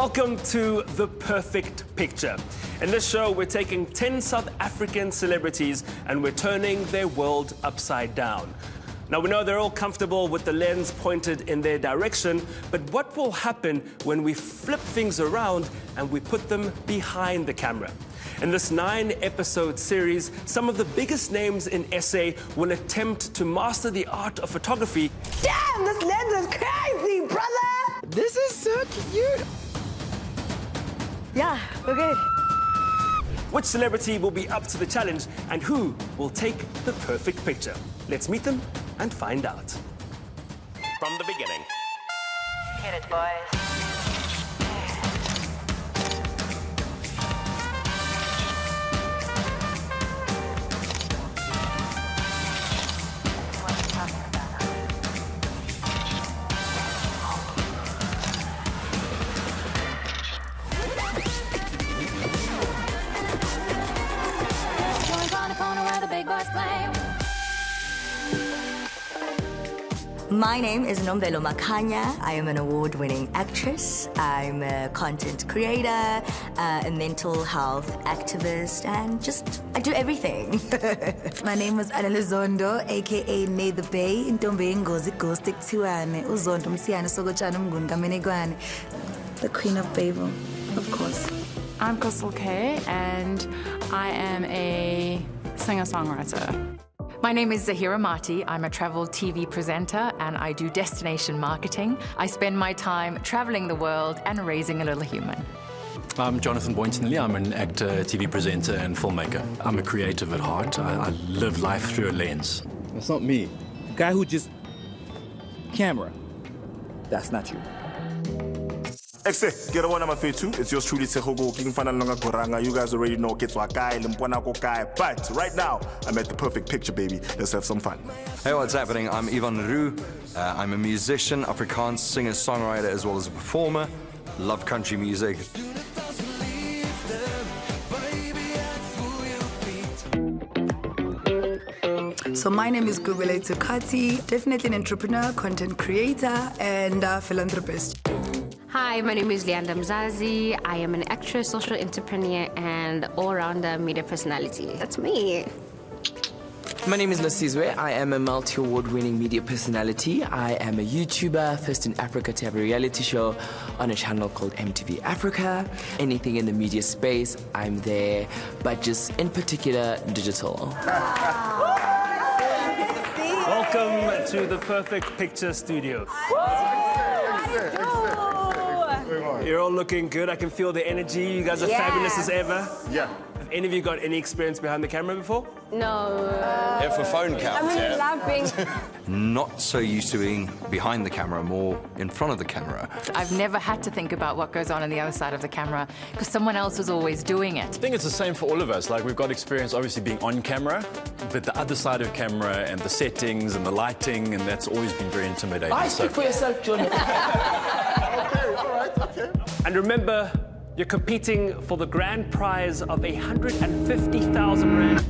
Welcome to The Perfect Picture. In this show, we're taking 10 South African celebrities and we're turning their world upside down. Now, we know they're all comfortable with the lens pointed in their direction, but what will happen when we flip things around and we put them behind the camera? In this 9-episode series, some of the biggest names in SA will attempt to master the art of photography. Damn, this lens is crazy, brother! This is so cute. Yeah, we're good. Which celebrity will be up to the challenge and who will take the perfect picture? Let's meet them and find out. From the beginning. Hit it, boys. My name is Nombelo Makanya. I am an award-winning actress. I'm a content creator, a mental health activist, and I do everything. My name is Anelizondo, aka Nay the Bay. Intombi ingozi ghost ekuthiwane uZondo msiyane sokotshana umnguni kamenekwane. The Queen of Babel, of course. I'm Crystal Kay, and I am a singer-songwriter. My name is Zahira Mati. I'm a travel TV presenter and I do destination marketing. I spend my time traveling the world and raising a little human. I'm Jonathan Boynton-Lee. I'm an actor, TV presenter and filmmaker. I'm a creative at heart. I live life through a lens. That's not me. The guy who just... camera. That's not you. Exe, get one number 2. It's yours truly, Tehogo, King Fanalanga Goranga. You guys already know Ketswa Kai, Limpwana Kai. But right now, I'm at the perfect picture, baby. Let's have some fun. Hey, what's happening? I'm Ivan Roo. I'm a musician, Afrikaans singer, songwriter, as well as a performer. Love country music. So my name is Gubele Tukati, definitely an entrepreneur, content creator, and philanthropist. Hi, my name is Leanda Mzazi. I am an actress, social entrepreneur, and all-rounder media personality. That's me. My name is Nosizwe. I am a multi-award-winning media personality. I am a YouTuber, first in Africa to have a reality show on a channel called MTV Africa. Anything in the media space, I'm there, but just in particular, digital. Welcome to the Perfect Picture Studio. You're all looking good. I can feel the energy. You guys are fabulous as ever. Yeah. Have any of you got any experience behind the camera before? No. If a phone counts, I really love being... Not so used to being behind the camera, more in front of the camera. I've never had to think about what goes on the other side of the camera because someone else is always doing it. I think it's the same for all of us. Like, we've got experience obviously being on camera, but the other side of camera and the settings and the lighting, and that's always been very intimidating. Speak for yourself, Johnny. Okay, all right, okay. And remember, you're competing for the grand prize of 150,000 Rand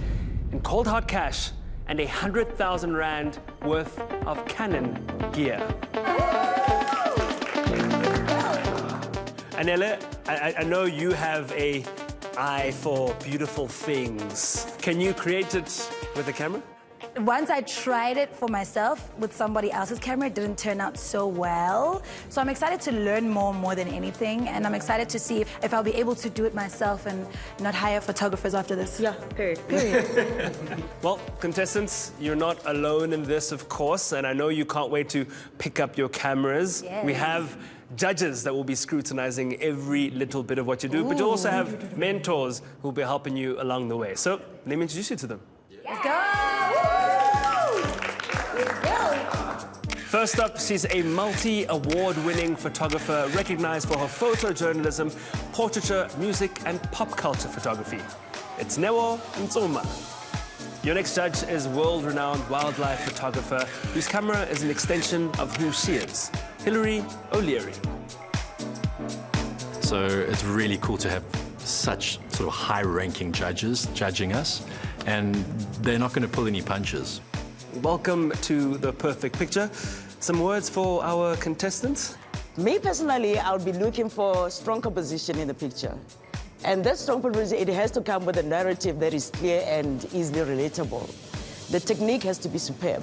in cold hard cash and 100,000 Rand worth of Canon gear. Anela, I know you have an eye for beautiful things. Can you create it with a camera? Once I tried it for myself with somebody else's camera, it didn't turn out so well. So I'm excited to learn more than anything, and I'm excited to see if I'll be able to do it myself and not hire photographers after this. Yeah, period. Well, contestants, you're not alone in this, of course, and I know you can't wait to pick up your cameras. Yes. We have judges that will be scrutinizing every little bit of what you do, but you also have mentors who will be helping you along the way. So let me introduce you to them. Let's go! First up, she's a multi-award-winning photographer recognized for her photojournalism, portraiture, music, and pop culture photography. It's Newo Ntsuma. Your next judge is world-renowned wildlife photographer whose camera is an extension of who she is, Hilary O'Leary. So it's really cool to have such sort of high-ranking judges judging us, and they're not going to pull any punches. Welcome to The Perfect Picture. Some words for our contestants? Me personally, I'll be looking for strong composition in the picture. And that strong composition, it has to come with a narrative that is clear and easily relatable. The technique has to be superb.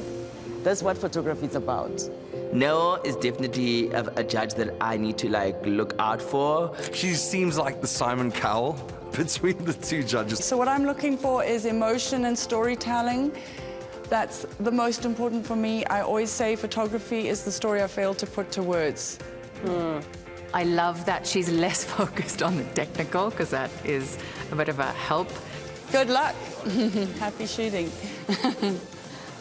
That's what photography is about. Noah is definitely a judge that I need to look out for. She seems like the Simon Cowell between the two judges. So what I'm looking for is emotion and storytelling. That's the most important for me. I always say photography is the story I fail to put to words. I love that she's less focused on the technical, because that is a bit of a help. Good luck. Happy shooting.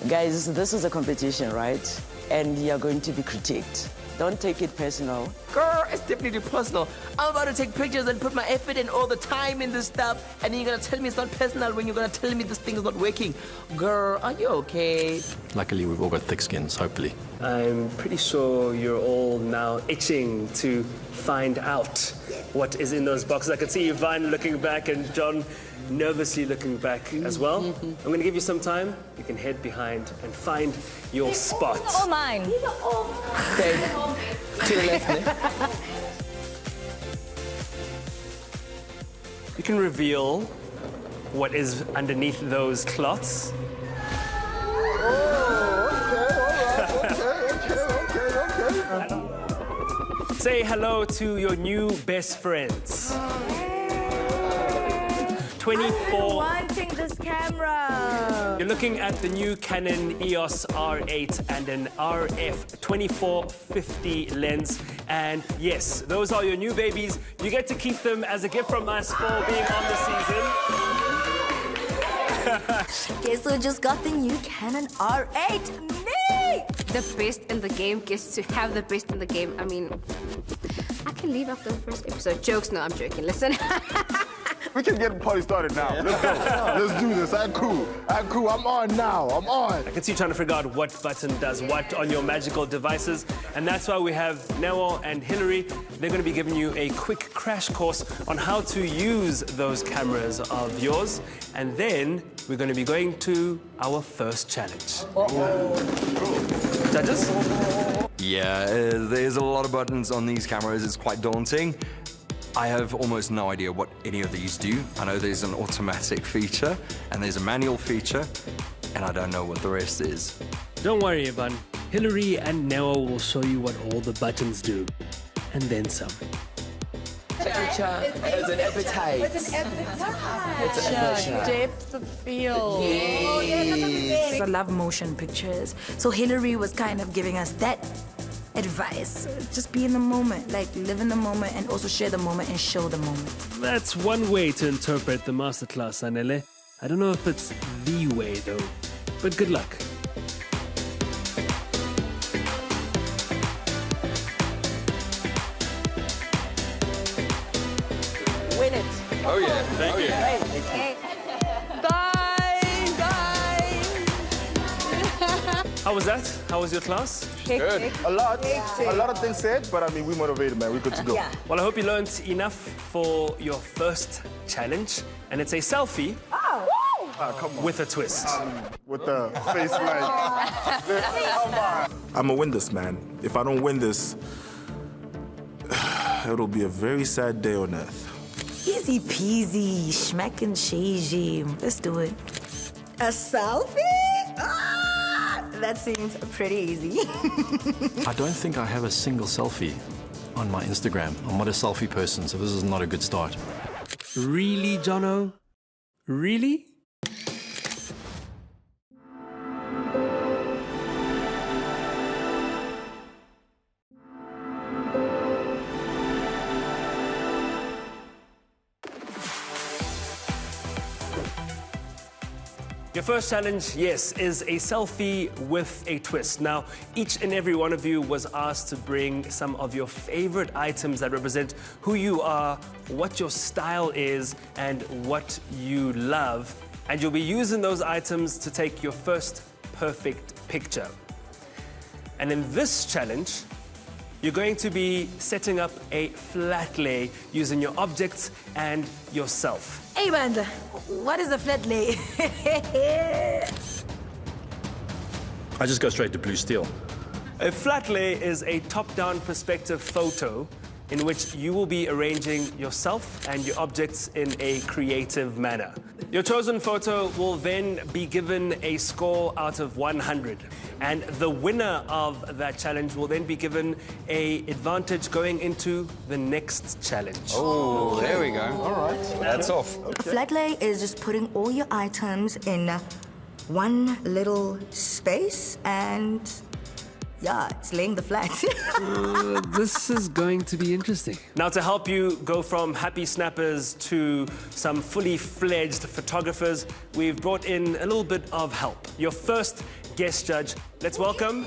Guys, this is a competition, right? And you're going to be critiqued. Don't take it personal. Girl, it's definitely personal. I'm about to take pictures and put my effort and all the time in this stuff, and then you're gonna tell me it's not personal when you're gonna tell me this thing is not working. Girl, are you okay? Luckily, we've all got thick skins, hopefully. I'm pretty sure you're all now itching to find out what is in those boxes. I can see Yvonne looking back and John nervously looking back as well. I'm going to give you some time. You can head behind and find your spot. All mine. Okay. To the left, You can reveal what is underneath those cloths. Say hello to your new best friends. 24. Wanting this camera. You're looking at the new Canon EOS R8 and an RF 2450 lens. And yes, those are your new babies. You get to keep them as a gift from us for being on the season. Guess who just got the new Canon R8? Me! The best in the game gets to have the best in the game. I mean, I can leave after the first episode. Jokes, no, I'm joking. Listen. We can get the party started now. Let's go. Let's do this. I'm cool. I'm on now. I'm on. I can see you trying to figure out what button does what on your magical devices. And that's why we have Neo and Hillary. They're going to be giving you a quick crash course on how to use those cameras of yours. And then we're going to be going to our first challenge. Judges? Yeah, there's a lot of buttons on these cameras. It's quite daunting. I have almost no idea what any of these do. I know there's an automatic feature and there's a manual feature, and I don't know what the rest is. Don't worry, Ivan. Hillary and Neo will show you what all the buttons do, and then some. It's an appetite. It's an appetite. It's an appetite. Depth of field. Yes. I love motion pictures. So Hillary was kind of giving us that advice. Just be in the moment, live in the moment and also share the moment and show the moment. That's one way to interpret the masterclass, Anele. I don't know if it's the way, though. But good luck. Win it. Oh yeah, thank you. How was that? How was your class? Good. A lot of things said, but I mean, we motivated, man. We're good to go. Yeah. Well, I hope you learned enough for your first challenge. And it's a selfie Come on. with a twist. With the face like. I'm gonna win this, man. If I don't win this, it'll be a very sad day on earth. Easy peasy, schmack and shazy. Let's do it. A selfie? That seems pretty easy. I don't think I have a single selfie on my Instagram. I'm not a selfie person, so this is not a good start. Really, Jono? Really? Your first challenge, yes, is a selfie with a twist. Now, each and every one of you was asked to bring some of your favorite items that represent who you are, what your style is, and what you love. And you'll be using those items to take your first perfect picture. And in this challenge, you're going to be setting up a flat lay using your objects and yourself. Hey, man, what is a flat lay? I just go straight to blue steel. A flat lay is a top-down perspective photo in which you will be arranging yourself and your objects in a creative manner. Your chosen photo will then be given a score out of 100. And the winner of that challenge will then be given an advantage going into the next challenge. Oh, there we go. All right. That's off. A flat lay is just putting all your items in one little space and yeah, it's laying the flat. This is going to be interesting. Now, to help you go from happy snappers to some fully fledged photographers, we've brought in a little bit of help. Your first guest judge, let's welcome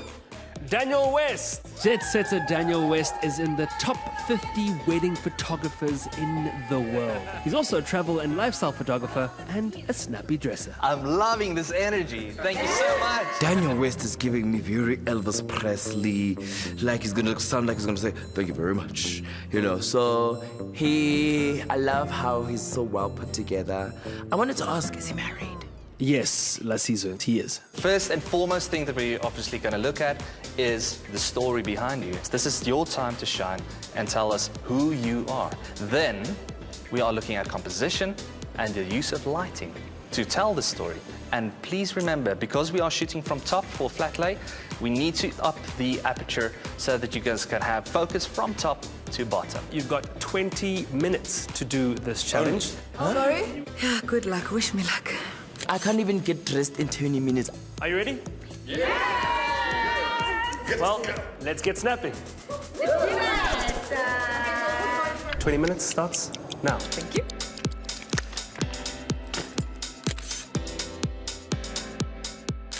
Daniel West. Jet setter Daniel West is in the top 50 wedding photographers in the world. He's also a travel and lifestyle photographer and a snappy dresser. I'm loving this energy. Thank you so much. Daniel West is giving me very Elvis Presley, like he's gonna sound like he's gonna say, thank you very much. You know, so I love how he's so well put together. I wanted to ask, is he married? Yes, Lasizwe, he is. First and foremost thing that we're obviously going to look at is the story behind you. This is your time to shine and tell us who you are. Then we are looking at composition and the use of lighting to tell the story. And please remember, because we are shooting from top for flat lay, we need to up the aperture so that you guys can have focus from top to bottom. You've got 20 minutes to do this challenge. Sorry? Yeah, good luck. Wish me luck. I can't even get dressed in 20 minutes. Are you ready? Yeah! Well, let's get snapping. 20 minutes starts now. Thank you.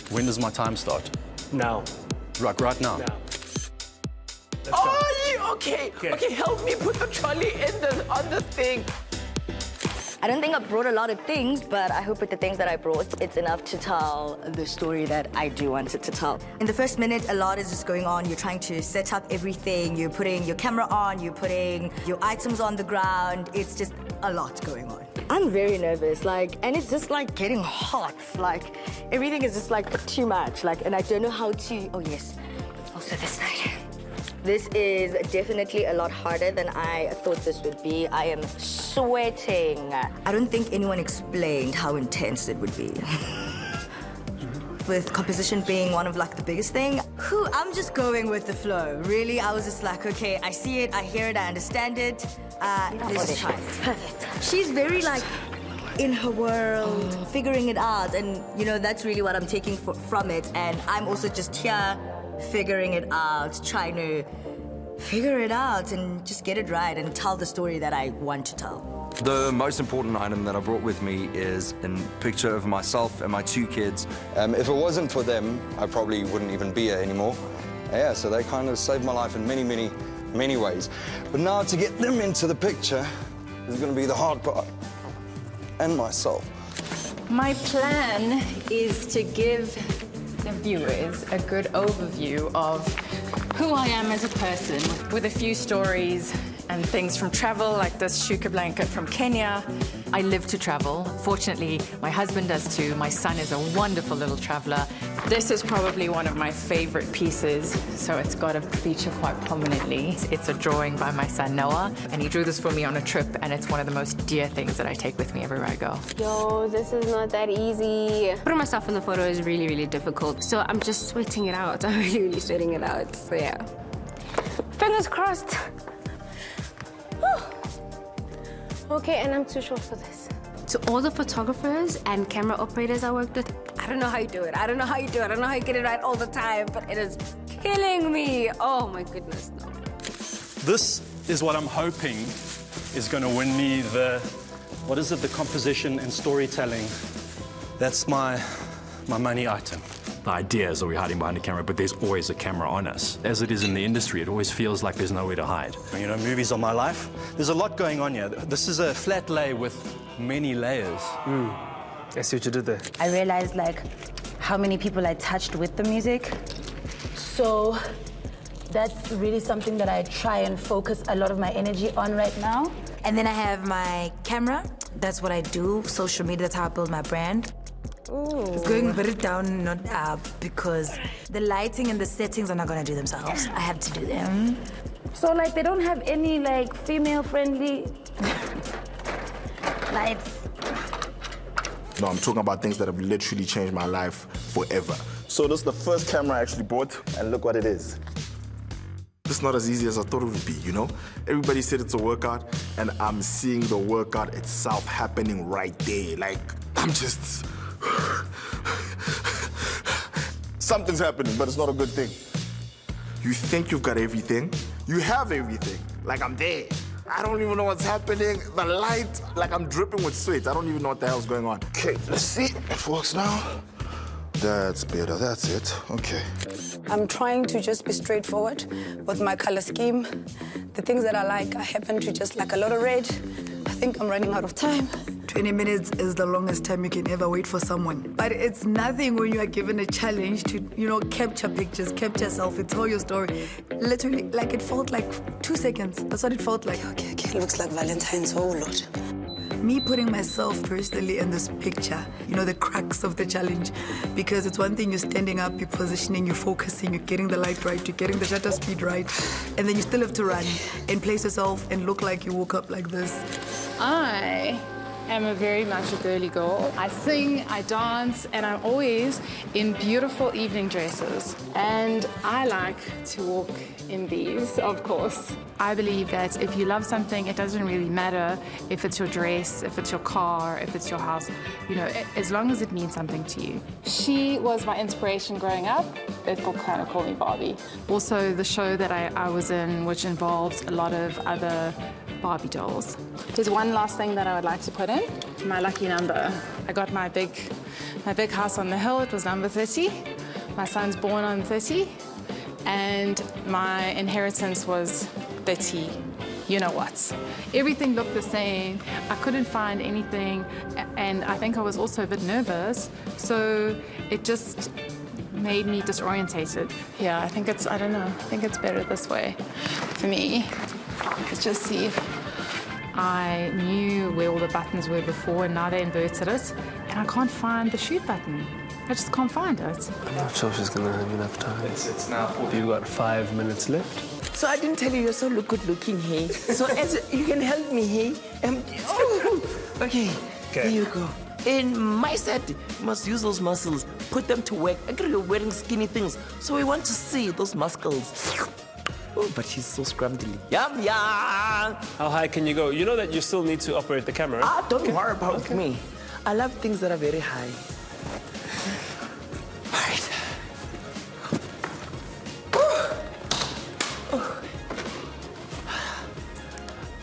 When does my time start? Now. Right now. Now. Oh, okay. Okay, help me put the trolley on the thing. I don't think I brought a lot of things, but I hope with the things that I brought, it's enough to tell the story that I do want it to tell. In the first minute, a lot is just going on. You're trying to set up everything. You're putting your camera on. You're putting your items on the ground. It's just a lot going on. I'm very nervous, and it's just getting hot. Everything is just too much. And I don't know how to. Oh yes, also this side. This is definitely a lot harder than I thought this would be. I am sweating. I don't think anyone explained how intense it would be. With composition being one of the biggest thing, I'm just going with the flow. Really, I was just okay, I see it, I hear it, I understand it. Let's try. Perfect. She's very in her world, figuring it out, and that's really what I'm taking from it. And I'm also just here figuring it out, trying to figure it out and just get it right and tell the story that I want to tell. The most important item that I brought with me is a picture of myself and my two kids. If it wasn't for them, I probably wouldn't even be here anymore. Yeah, so they kind of saved my life in many, many, many ways. But now to get them into the picture is going to be the hard part. And myself. My plan is to give the viewers a good overview of who I am as a person, with a few stories and things from travel, like this shuka blanket from Kenya. I live to travel. Fortunately, my husband does too. My son is a wonderful little traveler. This is probably one of my favorite pieces, so it's got to feature quite prominently. It's a drawing by my son Noah, and he drew this for me on a trip, and it's one of the most dear things that I take with me everywhere I go. Yo, this is not that easy. Putting myself in the photo is really, really difficult, so I'm just sweating it out. I'm really, really sweating it out, so yeah. Fingers crossed. Okay, and I'm too short for this. To all the photographers and camera operators I worked with, I don't know how you do it. I don't know how you do it. I don't know how you get it right all the time, but it is killing me. Oh my goodness, no. This is what I'm hoping is going to win me the composition and storytelling. That's my money item. The idea is that we're hiding behind a camera, but there's always a camera on us. As it is in the industry, it always feels like there's nowhere to hide. Movies are my life. There's a lot going on here. This is a flat lay with many layers. I see what you did there. I realized how many people I touched with the music. So that's really something that I try and focus a lot of my energy on right now. And then I have my camera. That's what I do. Social media, that's how I build my brand. It's going very down, not up, because the lighting and the settings are not gonna do themselves. I have to do them. So like they don't have any like female-friendly lights. No, I'm talking about things that have literally changed my life forever. So this is the first camera I actually bought, and look what it is. It's not as easy as I thought it would be, you know? Everybody said it's a workout, and I'm seeing the workout itself happening right there. Like, I'm just... Something's happening, but it's not a good thing. You think you've got everything, you have everything. Like, I'm there. I don't even know what's happening. The light, like I'm dripping with sweat. I don't even know what the hell's going on. Okay, let's see if it works now. That's better, that's it, okay. I'm trying to just be straightforward with my color scheme. The things that I like, I happen to just like a lot of red. I think I'm running out of time. 20 minutes is the longest time you can ever wait for someone. But it's nothing when you are given a challenge to, you know, capture pictures, capture selfie, tell your story. Literally, like it felt like 2 seconds. That's what it felt like. Okay, looks like Valentine's, oh Lord. Me putting myself personally in this picture, you know, the crux of the challenge, because it's one thing you're standing up, you're positioning, you're focusing, you're getting the light right, you're getting the shutter speed right, and then you still have to run and place yourself and look like you woke up like this. I am a very much a girly girl. I sing, I dance, and I'm always in beautiful evening dresses. And I like to walk in these, of course. I believe that if you love something, it doesn't really matter if it's your dress, if it's your car, if it's your house, you know, as long as it means something to you. She was my inspiration growing up. People kind of call me Barbie. Also, the show that I was in, which involved a lot of other Barbie dolls. There's one last thing that I would like to put in, my lucky number. I got my big house on the hill, it was number 30. My son's born on 30, and my inheritance was 30. You know what? Everything looked the same. I couldn't find anything, and I think I was also a bit nervous, so it just made me disorientated. Yeah, I think it's, I don't know, I think it's better this way for me. Let's just see if I knew where all the buttons were before, and now they inverted it, and I can't find the shoot button. I just can't find it. I'm not sure she's gonna have enough time. It's now 4. You've got 5 minutes left. So I didn't tell you you're so good looking, hey? So as you can help me, hey? Okay, here you go. In my set, you must use those muscles, put them to work. I agree you're wearing skinny things, so we want to see those muscles. Oh, but he's so scrumptious. Yum, yum! How high can you go? You know that you still need to operate the camera. Don't worry about me. I love things that are very high.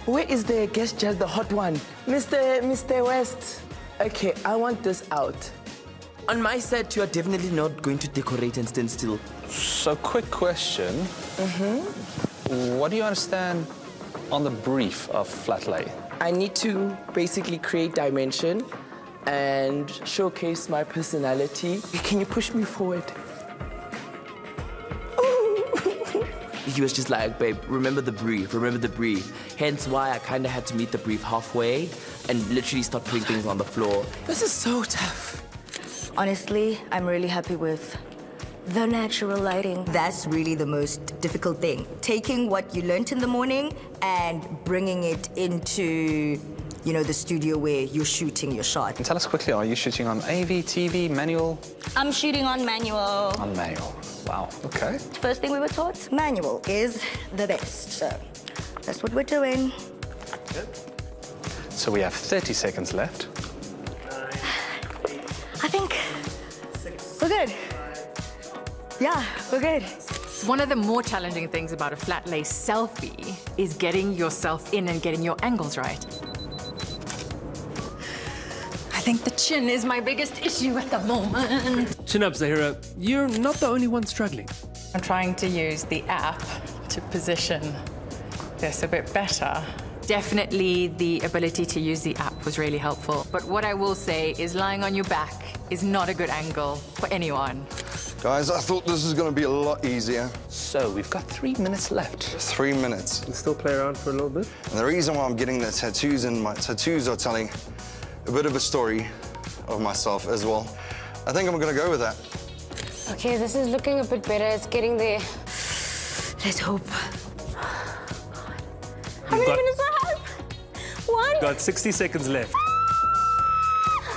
Where is the guest judge, the hot one? Mr. West. Okay, I want this out. On my set, you are definitely not going to decorate and stand still. So, quick question. What do you understand on the brief of flat lay? I need to basically create dimension and showcase my personality. Can you push me forward? He was just like, babe, remember the brief. Hence why I kind of had to meet the brief halfway and literally start putting things on the floor. This is so tough. Honestly, I'm really happy with the natural lighting. That's really the most difficult thing. Taking what you learnt in the morning and bringing it into, you know, the studio where you're shooting your shot. Tell us quickly, are you shooting on AV, TV, manual? I'm shooting on manual. On manual. Wow, okay. First thing we were taught, manual is the best. So that's what we're doing. So we have 30 seconds left. I think we're good. Yeah, we're good. One of the more challenging things about a flat lay selfie is getting yourself in and getting your angles right. I think the chin is my biggest issue at the moment. Chin up, Zahira. You're not the only one struggling. I'm trying to use the app to position this a bit better. Definitely the ability to use the app was really helpful. But what I will say is lying on your back is not a good angle for anyone. Guys, I thought this was going to be a lot easier. So we've got 3 minutes left. 3 minutes. Let's still play around for a little bit. And the reason why I'm getting the tattoos in, my tattoos are telling a bit of a story of myself as well. I think I'm gonna go with that. Okay, this is looking a bit better. It's getting there. Let's hope. How many minutes do I have? One. Got 60 seconds left.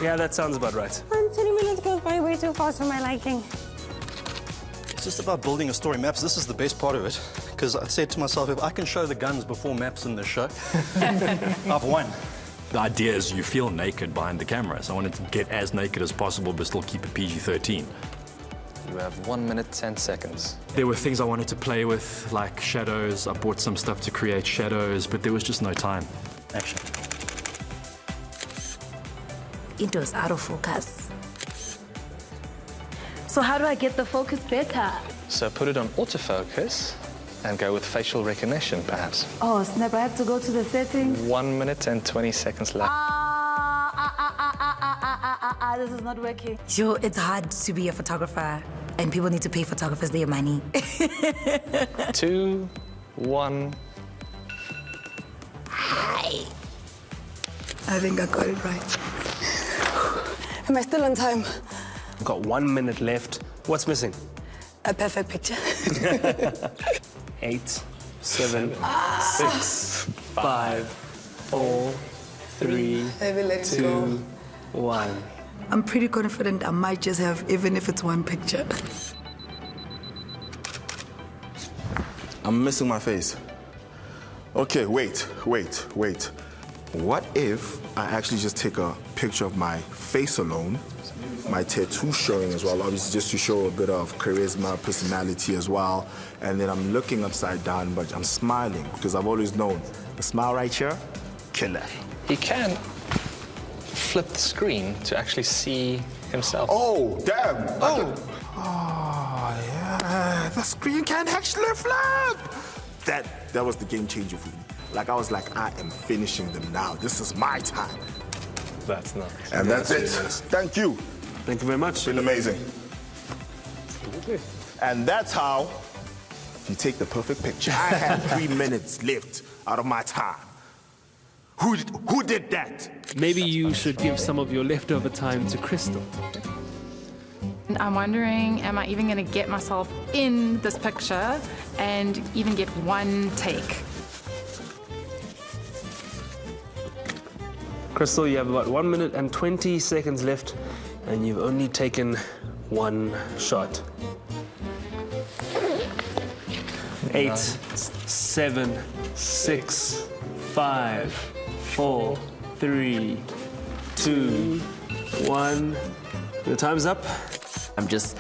Yeah, that sounds about right. 20 minutes goes by way too fast for my liking. It's just about building a story. Maps, this is the best part of it. Because I said to myself, if I can show the guns before maps in this show, I've won. The idea is you feel naked behind the camera, so I wanted to get as naked as possible but still keep it PG-13. You have 1 minute, 10 seconds. There were things I wanted to play with, like shadows. I bought some stuff to create shadows, but there was just no time. Action. It was out of focus. So how do I get the focus better? So put it on autofocus and go with facial recognition, perhaps. Oh, snap, I have to go to the settings. 1 minute and 20 seconds left. This is not working. Yo, it's hard to be a photographer, and people need to pay photographers their money. 2, 1. Hi. I think I got it right. Am I still on time? Got 1 minute left. What's missing? A perfect picture. 8, 7, 6, 5, 4, 3, Maybe let it 2, go. 1. I'm pretty confident I might just have, even if it's one picture. I'm missing my face. Okay, wait. What if I actually just take a picture of my face alone, my tattoo showing as well, obviously just to show a bit of charisma, personality as well, and then I'm looking upside down, but I'm smiling because I've always known the smile right here, killer. He can flip the screen to actually see himself. Oh, damn! Oh, yeah, the screen can actually flip! That was the game changer for me. Like, I was like, I am finishing them now. This is my time. That's nice. And that's it. Thank you. Thank you very much. It's been amazing. And that's how you take the perfect picture. I had 3 minutes left out of my time. Who did that? Maybe you should give some of your leftover time to Crystal. I'm wondering, am I even going to get myself in this picture and even get one take? Crystal, you have about 1 minute and 20 seconds left, and you've only taken one shot. 8, 7, 6, 5, 4, 3, 2, 1. The time's up. I'm just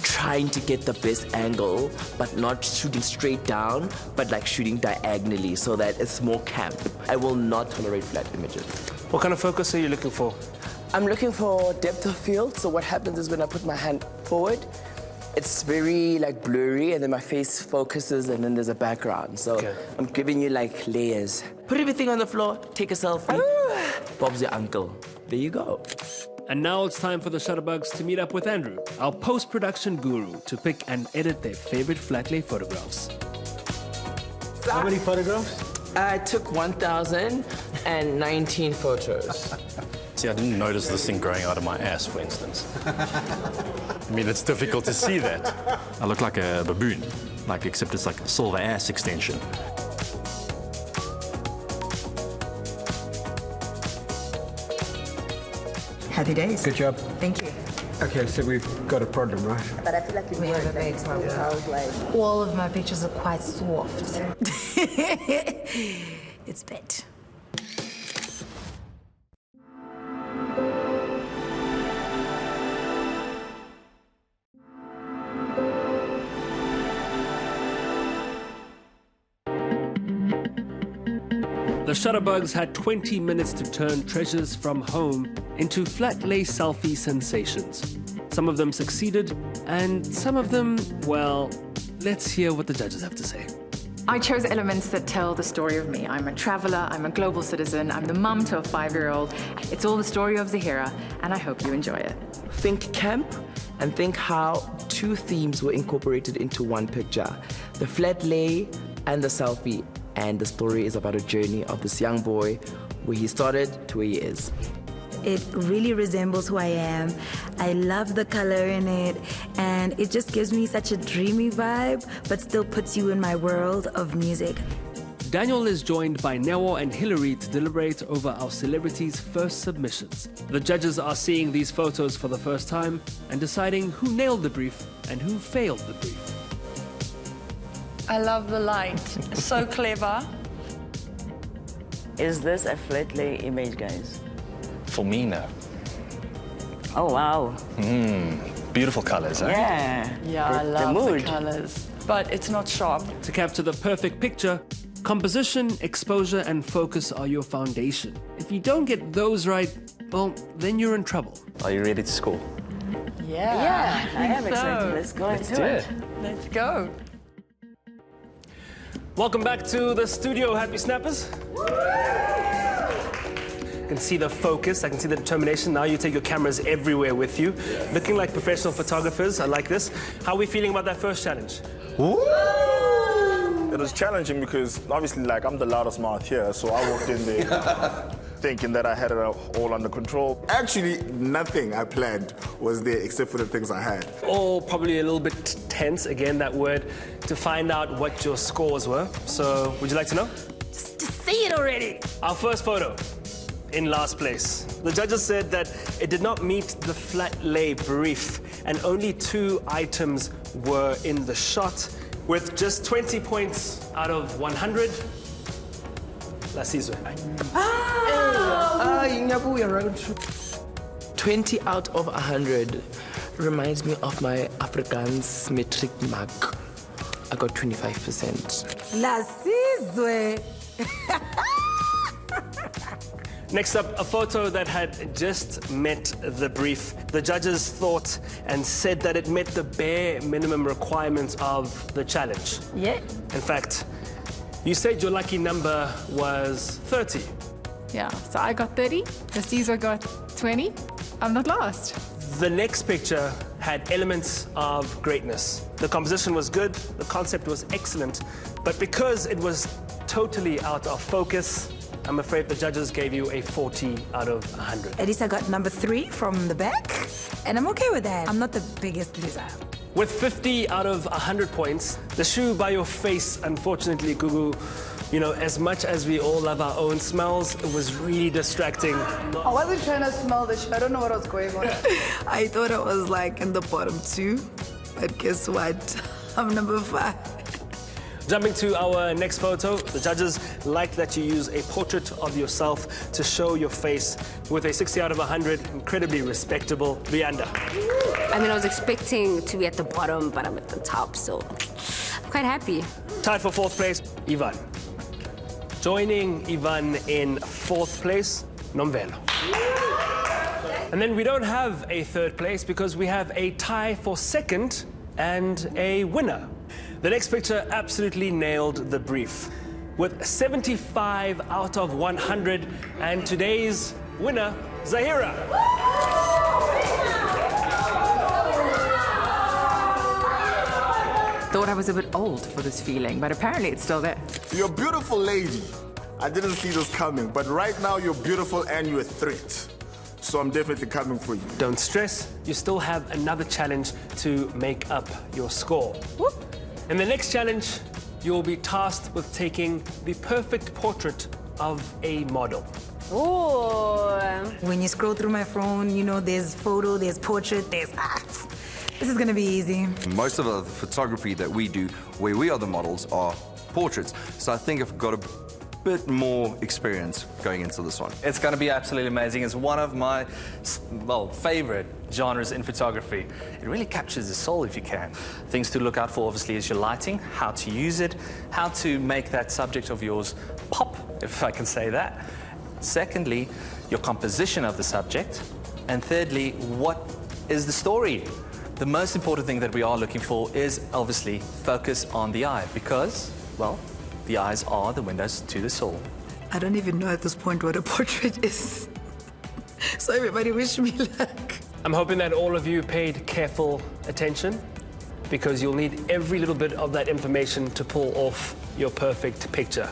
trying to get the best angle, but not shooting straight down, but like shooting diagonally so that it's more camp. I will not tolerate flat images. What kind of focus are you looking for? I'm looking for depth of field. So what happens is when I put my hand forward, it's very like blurry, and then my face focuses, and then there's a background. So I'm giving you like layers. Put everything on the floor, take a selfie. Bob's your uncle. There you go. And now it's time for the Shutterbugs to meet up with Andrew, our post-production guru, to pick and edit their favorite flat lay photographs. How many photographs? I took 1,019 photos. See, I didn't notice this thing growing out of my ass, for instance. I mean, it's difficult to see that. I look like a baboon, except it's like a silver ass extension. Happy days. Good job. Thank you. Okay, so we've got a problem, right? But I feel like we have a big problem. I was like, all of my pictures are quite soft. It's bad. The Shutterbugs had 20 minutes to turn treasures from home into flat lay selfie sensations. Some of them succeeded, and some of them, well, let's hear what the judges have to say. I chose elements that tell the story of me. I'm a traveler, I'm a global citizen, I'm the mum to a 5-year-old. It's all the story of Zahira, and I hope you enjoy it. Think camp, and think how 2 themes were incorporated into one picture. The flat lay and the selfie. And the story is about a journey of this young boy, where he started to where he is. It really resembles who I am. I love the color in it, and it just gives me such a dreamy vibe, but still puts you in my world of music. Daniel is joined by Newo and Hillary to deliberate over our celebrities' first submissions. The judges are seeing these photos for the first time and deciding who nailed the brief and who failed the brief. I love the light. So clever. Is this a flat lay image, guys? For me, no. Oh, wow. Beautiful colors, eh? Yeah. Yeah, I love the colors. But it's not sharp. To capture the perfect picture, composition, exposure, and focus are your foundation. If you don't get those right, well, then you're in trouble. Are you ready to score? Yeah, I am excited. Let's go and do it. Let's go. Welcome back to the studio, Happy Snappers. I can see the focus, I can see the determination. Now you take your cameras everywhere with you. Yes. Looking like professional photographers, I like this. How are we feeling about that first challenge? It was challenging because obviously, like, I'm the loudest mouth here, so I walked in there thinking that I had it all under control. Actually, nothing I planned was there except for the things I had. All probably a little bit tense, again, that word, to find out what your scores were. So, would you like to know? Just see it already. Our first photo, in last place. The judges said that it did not meet the flat lay brief, and only 2 items were in the shot, with just 20 points out of 100. La Sizwe. 20 out of 100 reminds me of my Afrikaans metric mark. I got 25%. La Sizwe. Next up, a photo that had just met the brief. The judges thought and said that it met the bare minimum requirements of the challenge. Yeah. In fact, you said your lucky number was 30. Yeah, so I got 30, the Caesar got 20. I'm not lost. The next picture had elements of greatness. The composition was good, the concept was excellent, but because it was totally out of focus, I'm afraid the judges gave you a 40 out of 100. At least I got number 3 from the back, and I'm okay with that. I'm not the biggest loser. With 50 out of 100 points, the shoe by your face, unfortunately, Gugu, you know, as much as we all love our own smells, it was really distracting. I wasn't trying to smell the shoe. I don't know what was going on. I thought I was like in the bottom 2, but guess what? I'm number 5. Jumping to our next photo, the judges like that you use a portrait of yourself to show your face with a 60 out of 100, incredibly respectable. Vianda. I mean, I was expecting to be at the bottom, but I'm at the top, so I'm quite happy. Tied for 4th place, Ivan. Joining Ivan in 4th place, Nomvelo. And then we don't have a 3rd place because we have a tie for 2nd and a winner. The next picture absolutely nailed the brief with 75 out of 100, and today's winner, Zahira. Thought I was a bit old for this feeling, but apparently it's still there. You're a beautiful lady. I didn't see this coming, but right now you're beautiful and you're a threat. So I'm definitely coming for you. Don't stress, you still have another challenge to make up your score. Whoop. In the next challenge, you'll be tasked with taking the perfect portrait of a model. Ooh. When you scroll through my phone, you know, there's photo, there's portrait, there's art. This is gonna be easy. Most of the photography that we do, where we are the models, are portraits. So I think I've got a bit more experience going into this one. It's going to be absolutely amazing. It's one of my, well, favorite genres in photography. It really captures the soul if you can. Things to look out for, obviously, is your lighting, how to use it, how to make that subject of yours pop, if I can say that. Secondly, your composition of the subject. And thirdly, what is the story? The most important thing that we are looking for is, obviously, focus on the eye because, well, the eyes are the windows to the soul. I don't even know at this point what a portrait is. So everybody wish me luck. I'm hoping that all of you paid careful attention because you'll need every little bit of that information to pull off your perfect picture.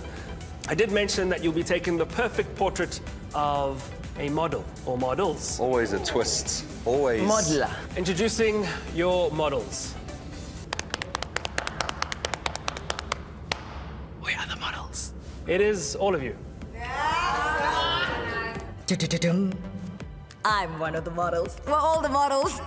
I did mention that you'll be taking the perfect portrait of a model or models. Always a twist. Always. Modeler. Introducing your models. We are the models. It is all of you. I'm one of the models. We're all the models.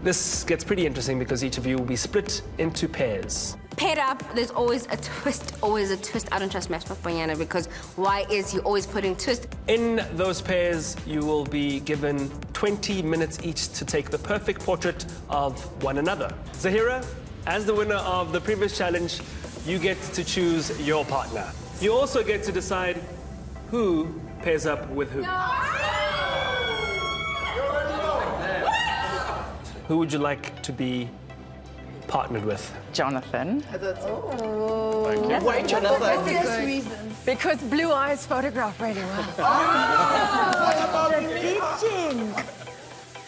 This gets pretty interesting because each of you will be split into pairs. Paired up, there's always a twist, always a twist. I don't trust Matchbox Banyana because why is he always putting twist? In those pairs, you will be given 20 minutes each to take the perfect portrait of one another. Zahira, as the winner of the previous challenge, you get to choose your partner. You also get to decide who pairs up with who. Who would you like to be partnered with? Jonathan. Okay. Why Jonathan? Because blue eyes photograph really well.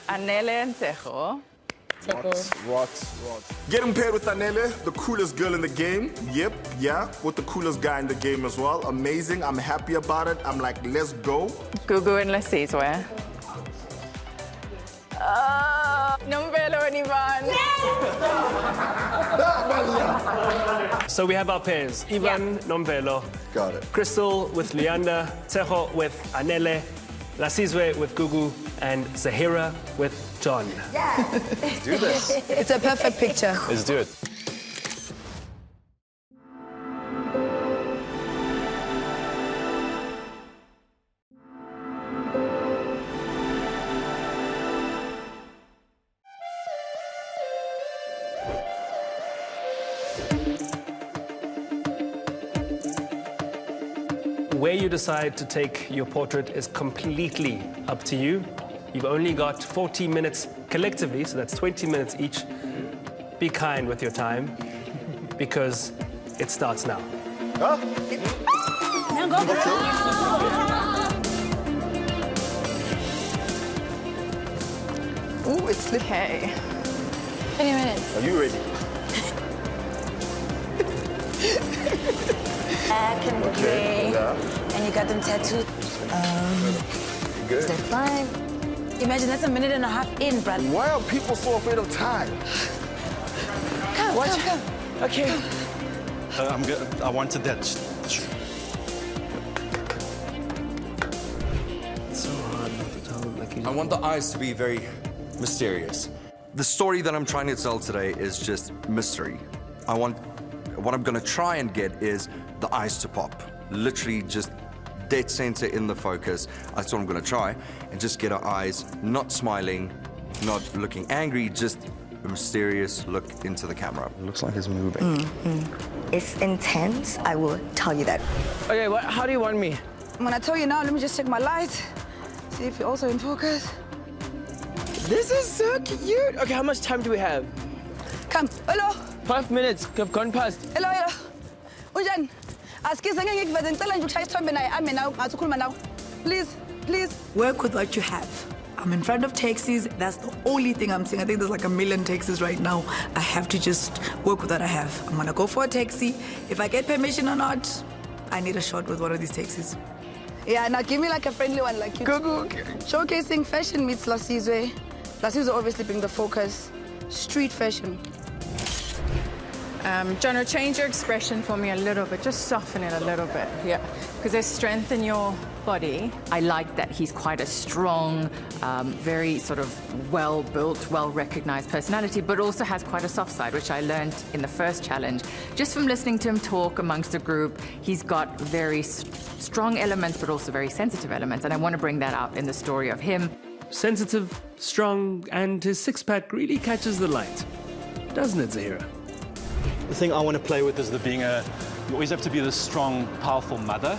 Anele and Tejo. What? Getting paired with Anele, the coolest girl in the game. Yep, yeah, with the coolest guy in the game as well. Amazing, I'm happy about it. I'm like, let's go. Gugu and Lasizwe. Nombelo and Ivan. So we have our pairs. Ivan, Nombelo. Got it. Crystal with Leander. Tejo with Anele. Lasizwe with Gugu. And Zahira with John. Let's do this. It's a perfect picture. Let's do it. Where you decide to take your portrait is completely up to you. You've only got 40 minutes collectively, so that's 20 minutes each. Be kind with your time, because it starts now. Huh? Now go. Ooh, it's okay. 20 minutes. Are you ready? Black and gray. Yeah. And you got them tattooed. Good. Is that fine? Imagine that's a minute and a half in, brother. Why are people so afraid of time? Come. Okay. I wanted that. It's so hard not to tell them like you I want the eyes to be very mysterious. The story that I'm trying to tell today is just mystery. What I'm gonna try and get is the eyes to pop. Literally just dead center in the focus. That's what I'm gonna try. And just get our eyes not smiling, not looking angry, just a mysterious look into the camera. It looks like it's moving. It's intense, I will tell you that. Okay, how do you want me? When I tell you now, let me just check my light. See if you're also in focus. This is so cute. Okay, how much time do we have? Come, hello. 5 minutes, have gone past. Hello. Unjani? Askize ngeke ngikuveze ngicela nje ukushaya isithombe naye ame nawe ngathi ukhuluma nawe. Please. Work with what you have. I'm in front of taxis. That's the only thing I'm saying. I think there's like a million taxis right now. I have to just work with what I have. I'm gonna go for a taxi. If I get permission or not, I need a shot with one of these taxis. Yeah, now give me like a friendly one like you. Go. Showcasing fashion meets Lasizwe. Lasizwe obviously being the focus. Street fashion. Jono, change your expression for me a little bit. Just soften it a little bit, yeah. Because there's strength in your body. I like that he's quite a strong, very sort of well-built, well-recognized personality, but also has quite a soft side, which I learned in the first challenge. Just from listening to him talk amongst the group, he's got very strong elements, but also very sensitive elements. And I want to bring that out in the story of him. Sensitive, strong, and his six-pack really catches the light. Doesn't it, Zahira? The thing I want to play with is you always have to be this strong, powerful mother.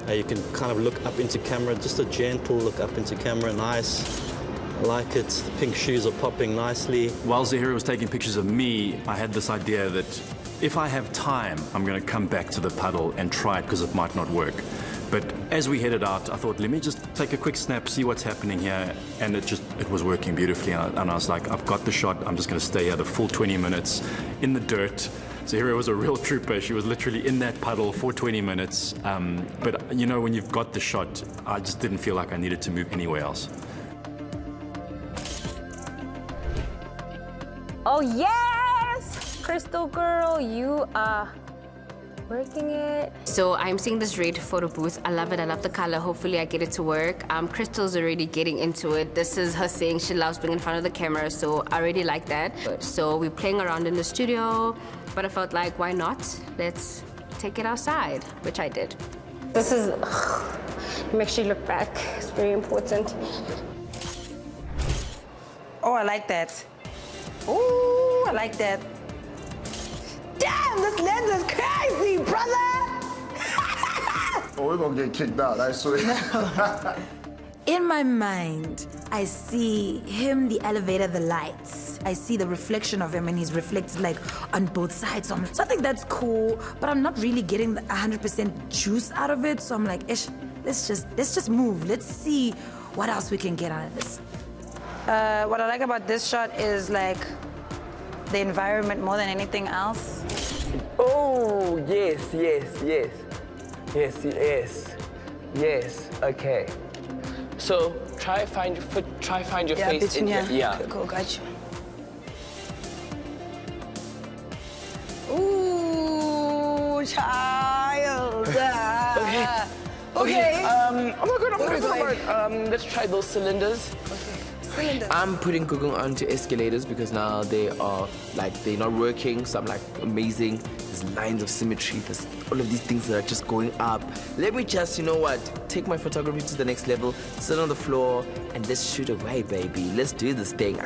You can kind of look up into camera, just a gentle look up into camera, nice. I like it. The pink shoes are popping nicely. While Zahira was taking pictures of me, I had this idea that if I have time, I'm going to come back to the puddle and try it because it might not work. But as we headed out, I thought, let me just take a quick snap, see what's happening here. And it was working beautifully. And I was like, I've got the shot. I'm just going to stay here the full 20 minutes in the dirt. Zahira was a real trooper. She was literally in that puddle for 20 minutes. But you know, when you've got the shot, I just didn't feel like I needed to move anywhere else. Oh yes! Crystal girl, you are working it. So I'm seeing this red photo booth. I love it. I love the color. Hopefully I get it to work. Crystal's already getting into it. This is her thing. She loves being in front of the camera, so I already like that. So we're playing around in the studio, but I felt like, why not? Let's take it outside, which I did. This is, make sure you look back. It's very important. Oh, I like that. Oh, I like that. Damn, this lens is crazy, brother! Oh, we're gonna get kicked out, I swear. In my mind, I see him, the elevator, the lights. I see the reflection of him, and he's reflected like on both sides. So I think that's cool, but I'm not really getting the 100% juice out of it. So I'm like, ish, let's just move. Let's see what else we can get out of this. What I like about this shot is like the environment more than anything else. Oh, yes, yes, yes. Yes, yes. Yes, okay. So try find your face in here. Yeah. Okay, cool, got you. Ooh, child. Okay. Okay. I'm good. Let's try those cylinders. Cylinders. I'm putting Gugung onto escalators because now they are like, they're not working. So I'm like, amazing. There's lines of symmetry. There's all of these things that are just going up. Let me just, you know what, take my photography to the next level, sit on the floor, and let's shoot away, baby. Let's do this thing.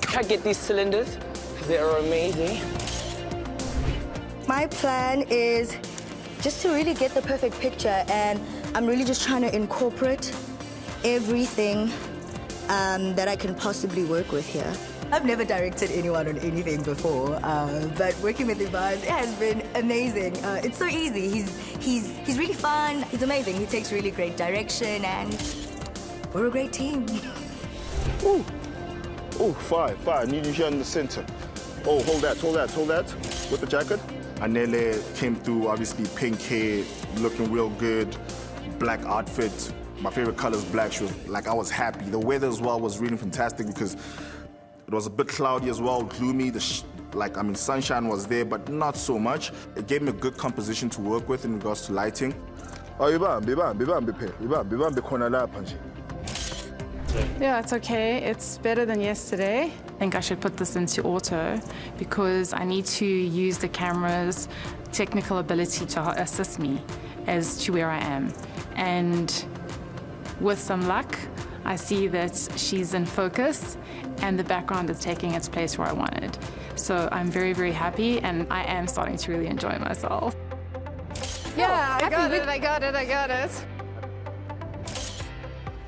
Try to get these cylinders. They are amazing. My plan is just to really get the perfect picture, and I'm really just trying to incorporate everything that I can possibly work with here. I've never directed anyone on anything before, but working with Ivan has been amazing. It's so easy. He's really fun. He's amazing. He takes really great direction, and we're a great team. Ooh. Ooh, fire. Need you here in the center. Oh, hold that. With the jacket. Anele came through, obviously pink hair, looking real good, black outfit. My favorite color is black. She was like, I was happy. The weather as well was really fantastic because it was a bit cloudy as well, gloomy. Sunshine was there, but not so much. It gave me a good composition to work with in regards to lighting. Oh, Yeah, it's okay. It's better than yesterday. I think I should put this into auto because I need to use the camera's technical ability to assist me as to where I am. And with some luck, I see that she's in focus and the background is taking its place where I wanted. So I'm very, very happy, and I am starting to really enjoy myself. Yeah, I got it.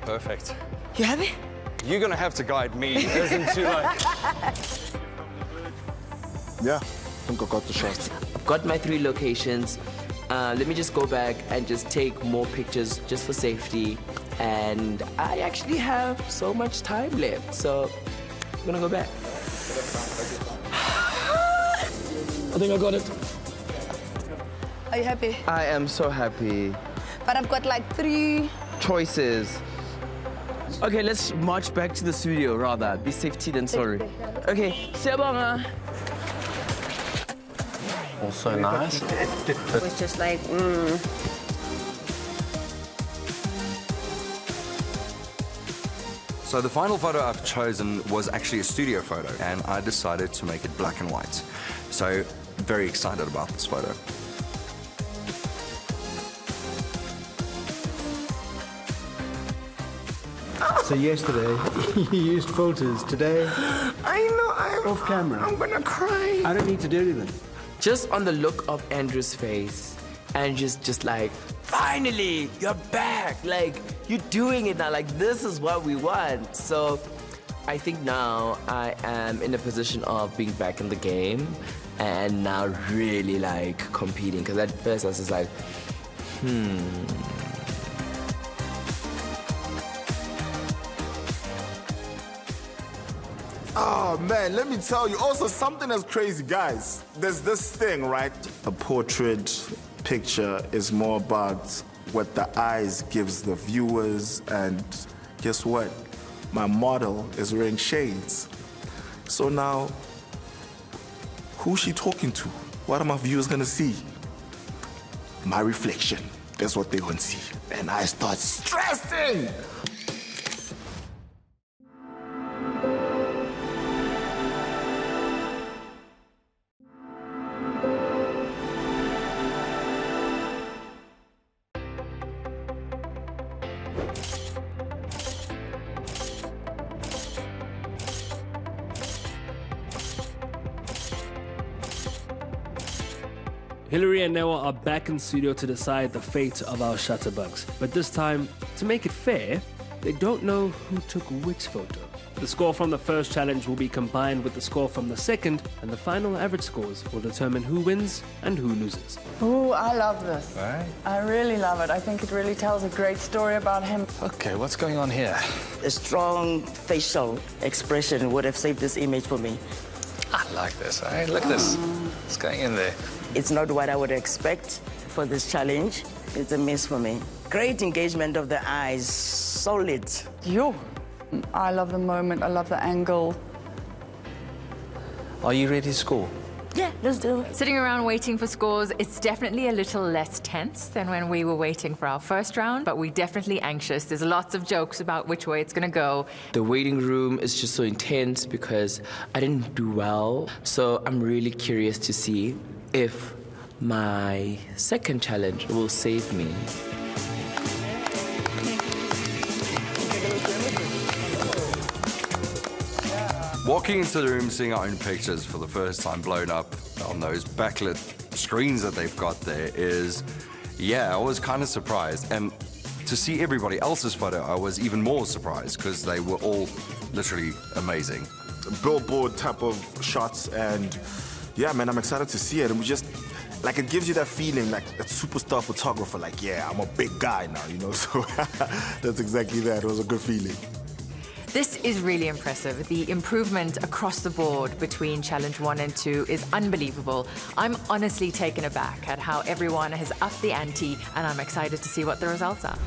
Perfect. You happy? You're gonna have to guide me. Isn't too like. Yeah, I think I got the shot. I've got my 3 locations. Let me just go back and just take more pictures just for safety. And I actually have so much time left, so I'm gonna go back. I think I got it. Are you happy? I am so happy. But I've got like 3 choices. Okay, let's march back to the studio rather. Be safety than sorry. Okay, siyabonga. Also nice. It was just like, So the final photo I've chosen was actually a studio photo, and I decided to make it black and white. So very excited about this photo. So yesterday, you used filters. Today, I know, off camera. I'm gonna cry. I don't need to do anything. Just on the look of Andrew's face, Andrew's just like, finally, you're back. Like, you're doing it now. Like, this is what we want. So I think now I am in a position of being back in the game and now really like competing. Because at first I was just like, Oh man, let me tell you. Also, something that's crazy, guys. There's this thing, right? A portrait picture is more about what the eyes gives the viewers, and guess what? My model is wearing shades. So now, who's she talking to? What are my viewers gonna see? My reflection. That's what they gonna see. And I start stressing. Hilary and Noah are back in studio to decide the fate of our shutterbugs. But this time, to make it fair, they don't know who took which photo. The score from the first challenge will be combined with the score from the second, and the final average scores will determine who wins and who loses. Ooh, I love this. Right. I really love it. I think it really tells a great story about him. Okay, what's going on here? A strong facial expression would have saved this image for me. I like this, all right? Look at this. It's going in there. It's not what I would expect for this challenge. It's a miss for me. Great engagement of the eyes, solid. Yo, I love the moment. I love the angle. Are you ready to score? Yeah, let's do it. Sitting around waiting for scores, it's definitely a little less tense than when we were waiting for our first round, but we're definitely anxious. There's lots of jokes about which way it's gonna go. The waiting room is just so intense because I didn't do well. So I'm really curious to see if my second challenge will save me. Walking into the room, seeing our own pictures for the first time blown up on those backlit screens that they've got there is, yeah, I was kind of surprised. And to see everybody else's photo, I was even more surprised because they were all literally amazing. Billboard type of shots, and yeah, man, I'm excited to see it. And we just, like, it gives you that feeling, like a superstar photographer, like, yeah, I'm a big guy now, you know? So that's exactly that. It was a good feeling. This is really impressive. The improvement across the board between Challenge 1 and 2 is unbelievable. I'm honestly taken aback at how everyone has upped the ante, and I'm excited to see what the results are.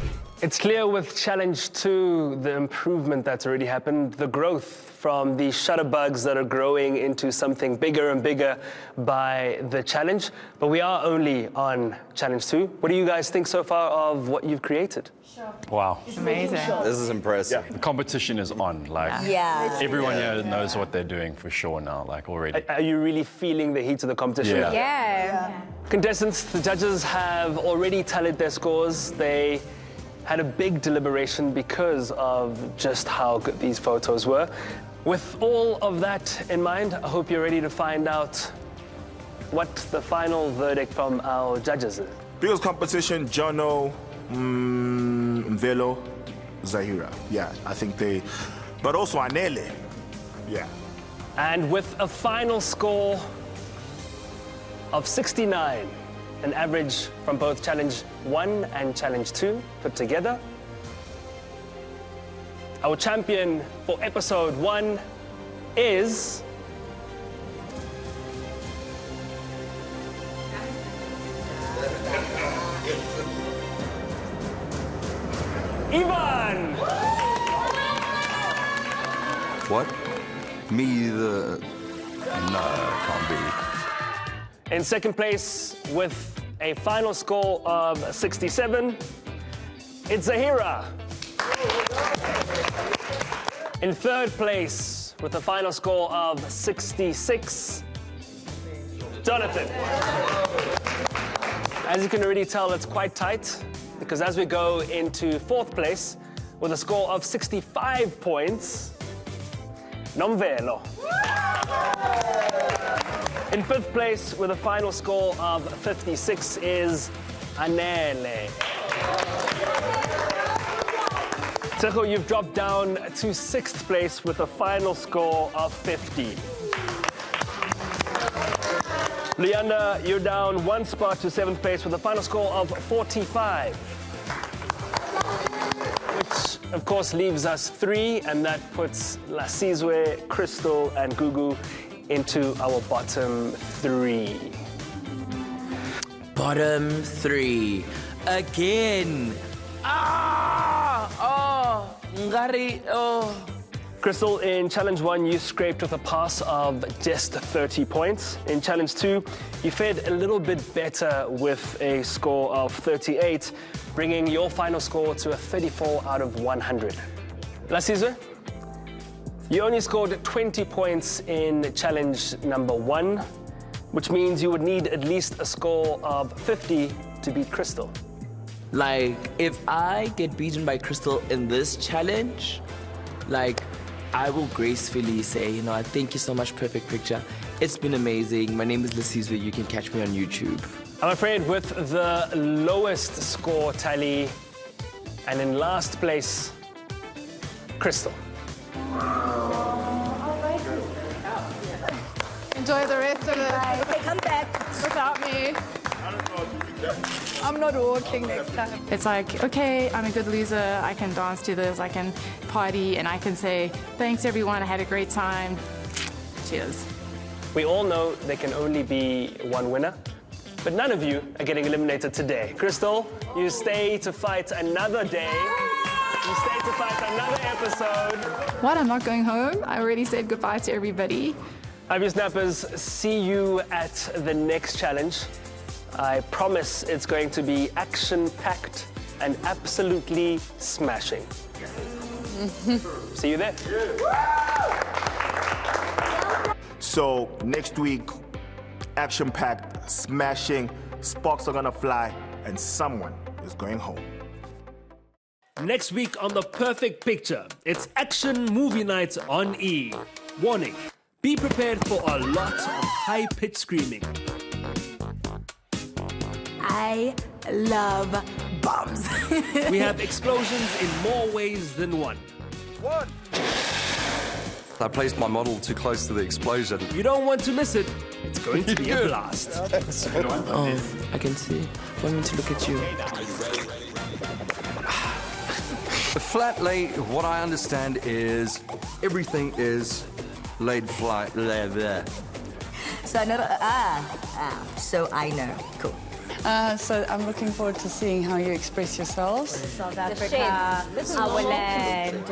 It's clear with Challenge 2, the improvement that's already happened, the growth from the shutterbugs that are growing into something bigger and bigger by the challenge. But we are only on Challenge 2. What do you guys think so far of what you've created? Wow. Amazing. This is impressive. The competition is on. Like, Yeah. everyone here knows what they're doing for sure now, like already. Are you really feeling the heat of the competition? Yeah. Yeah. Contestants, the judges have already tallied their scores. They had a big deliberation because of just how good these photos were. With all of that in mind, I hope you're ready to find out what the final verdict from our judges is. Biggest competition, Jono, Mvelo, Zahira. Yeah, I think they, but also Anele. Yeah. And with a final score of 69, an average from both Challenge 1 and Challenge 2 put together, our champion for episode 1 is Ivan! What? Me, the... No, can't be. In second place with a final score of 67, it's Zahira. In third place with a final score of 66, Jonathan. As you can already tell, it's quite tight because as we go into fourth place with a score of 65 points, Nomvelo. In fifth place with a final score of 56 is Anele. Teko, you've dropped down to sixth place with a final score of 50. Leander, you're down one spot to seventh place with a final score of 45. Which of course, leaves us 3, and that puts Lasizwe, Crystal, and Gugu into our bottom 3. Bottom 3. Again. Ngari, Crystal, in Challenge 1, you scraped with a pass of just 30 points. In Challenge 2, you fared a little bit better with a score of 38, bringing your final score to a 34 out of 100. Lasizwe, you only scored 20 points in Challenge number 1, which means you would need at least a score of 50 to beat Crystal. Like, if I get beaten by Crystal in this challenge, like, I will gracefully say, you know, thank you so much, Perfect Picture. It's been amazing. My name is Lasizwe. You can catch me on YouTube. I'm afraid with the lowest score tally, and in last place, Crystal. Enjoy the rest of it. Okay, come back. Without me. I'm not walking next time. It's like, okay, I'm a good loser. I can dance to this. I can party, and I can say, thanks, everyone. I had a great time. Cheers. We all know there can only be one winner, but none of you are getting eliminated today. Crystal, you stay to fight another day. You stay to fight another episode. What? I'm not going home? I already said goodbye to everybody. Ivy Snappers, see you at the next challenge. I promise it's going to be action-packed and absolutely smashing. See you there. So next week, action-packed, smashing, sparks are gonna fly, and someone is going home. Next week on The Perfect Picture, it's action movie night on E! Warning, be prepared for a lot of high-pitched screaming. I love bombs. We have explosions in more ways than one. What? I placed my model too close to the explosion. You don't want to miss it. It's going to be a blast. Oh, I can see. I want me to look at you. The flat lay, what I understand is everything is laid flat there. So I know. So I know. Cool. So I'm looking forward to seeing how you express yourselves. South Africa, our land.